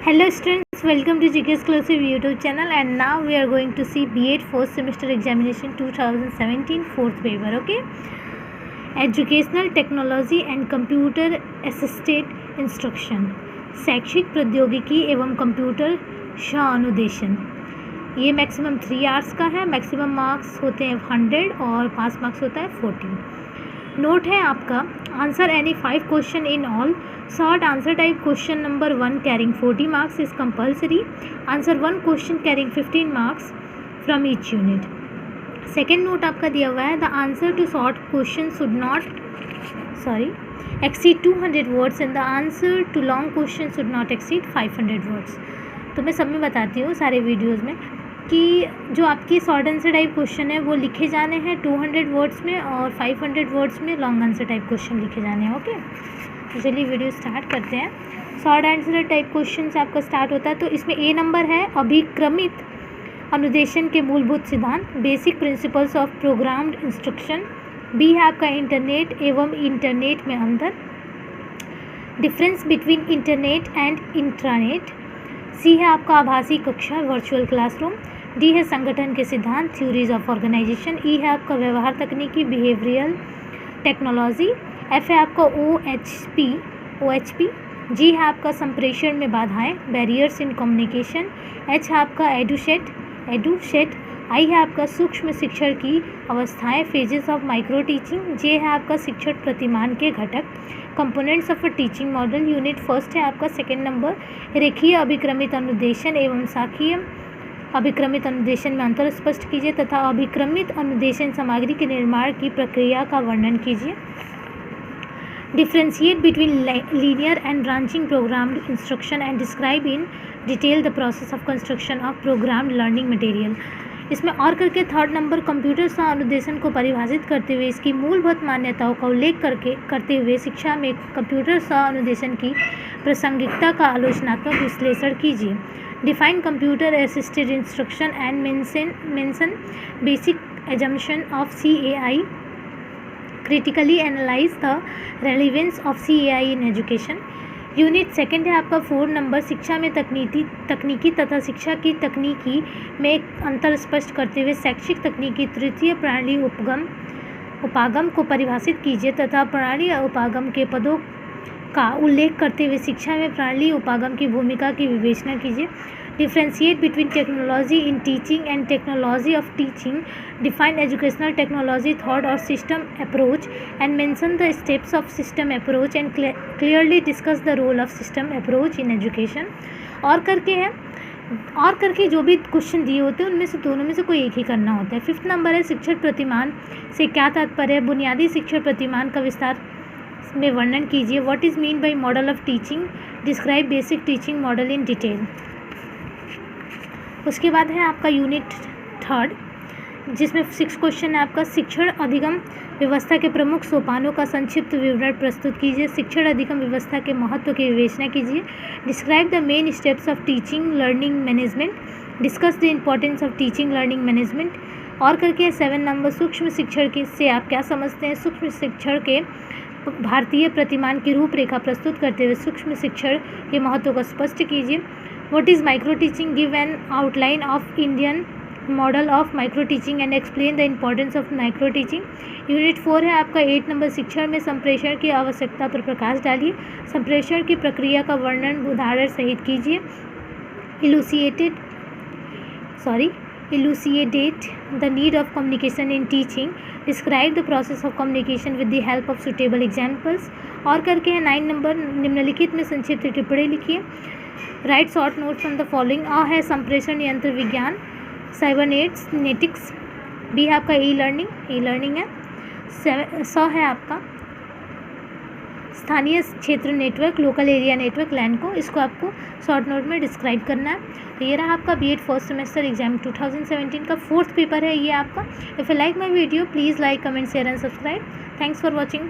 Hello students, welcome to GK Exclusive YouTube channel, and now we are going to see B.Ed 4th semester examination 2017 4th paper. Okay, Educational Technology and Computer Assisted Instruction, शैक्षिक प्रौद्योगिकी एवं computer सह अनुदेशन। ये maximum 3 hours का है। Maximum marks होते हैं 100 और पास मार्क्स होता है 40। नोट है आपका, answer any 5 question in all. Short answer type question number 1 carrying 40 marks is compulsory. Answer 1 question carrying 15 marks from each unit. Second note आपका दिया हुआ है, the answer to short question should not exceed 200 words and the answer to long question should not exceed 500 words. तो मैं सब में बताती हूँ सारे वीडियोज़ में कि जो आपके शॉर्ट आंसर टाइप क्वेश्चन है वो लिखे जाने हैं 200 वर्ड्स में और 500 वर्ड्स में लॉन्ग आंसर टाइप क्वेश्चन लिखे जाने हैं। ओके, तो चलिए वीडियो स्टार्ट करते हैं। शॉर्ट आंसर टाइप क्वेश्चन से आपका स्टार्ट होता है। तो इसमें ए नंबर है अभिक्रमित अनुदेशन के मूलभूत सिद्धांत, basic principles of programmed instruction. B है आपका इंटरनेट एवं इंटरनेट में अंतर, difference between internet and intranet. C है आपका आभासी कक्षा वर्चुअल क्लासरूम। डी है संगठन के सिद्धांत थ्योरीज ऑफ ऑर्गेनाइजेशन। ई है आपका व्यवहार तकनीकी बिहेवियरल टेक्नोलॉजी। एफ है आपका OHP। जी है आपका संप्रेषण में बाधाएं बैरियर्स इन कम्युनिकेशन। एच है आपका एडुशेट। आई है आपका सूक्ष्म शिक्षण की अवस्थाएं फेजेस ऑफ माइक्रो टीचिंग। जे है आपका शिक्षण प्रतिमान के घटक components of a teaching model. Unit first है आपका सेकेंड नंबर, रेखीय अभिक्रमित अनुदेशन एवं शाखीय अभिक्रमित अनुदेशन में अंतर स्पष्ट कीजिए तथा अभिक्रमित अनुदेशन सामग्री के निर्माण की प्रक्रिया का वर्णन कीजिए। Differentiate between linear and branching programmed instruction and describe in detail the process of construction of programmed learning material. इसमें और करके थर्ड नंबर कंप्यूटर सह अनुदेशन को परिभाषित करते हुए इसकी मूलभूत मान्यताओं का उल्लेख करते हुए शिक्षा में कंप्यूटर सह अनुदेशन की प्रासंगिकता का आलोचनात्मक विश्लेषण कीजिए। Define computer assisted instruction and mention basic assumption of CAI। Critically analyse the relevance of CAI in education. Unit second है आपका 4 नंबर, शिक्षा में तकनीकी तथा शिक्षा की तकनीकी में एक अंतर स्पष्ट करते हुए शैक्षिक तकनीकी तृतीय प्रणाली उपागम को परिभाषित कीजिए तथा प्रणाली उपागम के पदों का उल्लेख करते हुए शिक्षा में प्रणाली उपागम की भूमिका की विवेचना कीजिए। Differentiate between technology in teaching and technology of teaching. Define educational technology thought और system approach and mention the steps of system approach and clearly discuss the role of system approach in education. और करके जो भी question दिए होते हैं उनमें से दोनों में से कोई एक ही करना होता है। 5th नंबर है शिक्षण प्रतिमान से क्या तात्पर्य है। बुनियादी शिक्षण प्रतिमान का विस्तार में वर्णन कीजिए। What is mean by model of teaching. Describe basic teaching model in detail. उसके बाद है आपका यूनिट थर्ड, जिसमें 6 क्वेश्चन है आपका। शिक्षण अधिगम व्यवस्था के प्रमुख सोपानों का संक्षिप्त विवरण प्रस्तुत कीजिए। शिक्षण अधिगम व्यवस्था के महत्व की विवेचना कीजिए। Describe the main steps of teaching learning management. Discuss the importance of teaching learning management. और करके 7 नंबर, सूक्ष्म शिक्षण के से आप क्या समझते हैं। सूक्ष्म शिक्षण के भारतीय प्रतिमान की रूपरेखा प्रस्तुत करते हुए सूक्ष्म शिक्षण के महत्व को स्पष्ट कीजिए। What is micro teaching. Give an outline of Indian model of micro teaching and explain the importance of micro teaching. Unit 4 है आपका 8 नंबर, शिक्षण में संप्रेषण की आवश्यकता पर प्रकाश डालिए। संप्रेषण की प्रक्रिया का वर्णन उदाहरण सहित कीजिए। Elucidate the need of communication in teaching. Describe the process of communication with the help of suitable examples. और करके है 9 नंबर, निम्नलिखित में संक्षिप्त टिप्पणी लिखिए। Write short notes on the following. अ है संप्रेषण यंत्र विज्ञान साइबरनेटिक्स। बी है आपका ई लर्निंग है। स है आपका स्थानीय क्षेत्र नेटवर्क लोकल एरिया नेटवर्क लैन को, इसको आपको शॉर्ट नोट में डिस्क्राइब करना है। तो ये रहा आपका B.Ed फर्स्ट सेमेस्टर एग्जाम 2017 का 4th पेपर है ये आपका। If you like my video please like comment share and subscribe. Thanks for watching.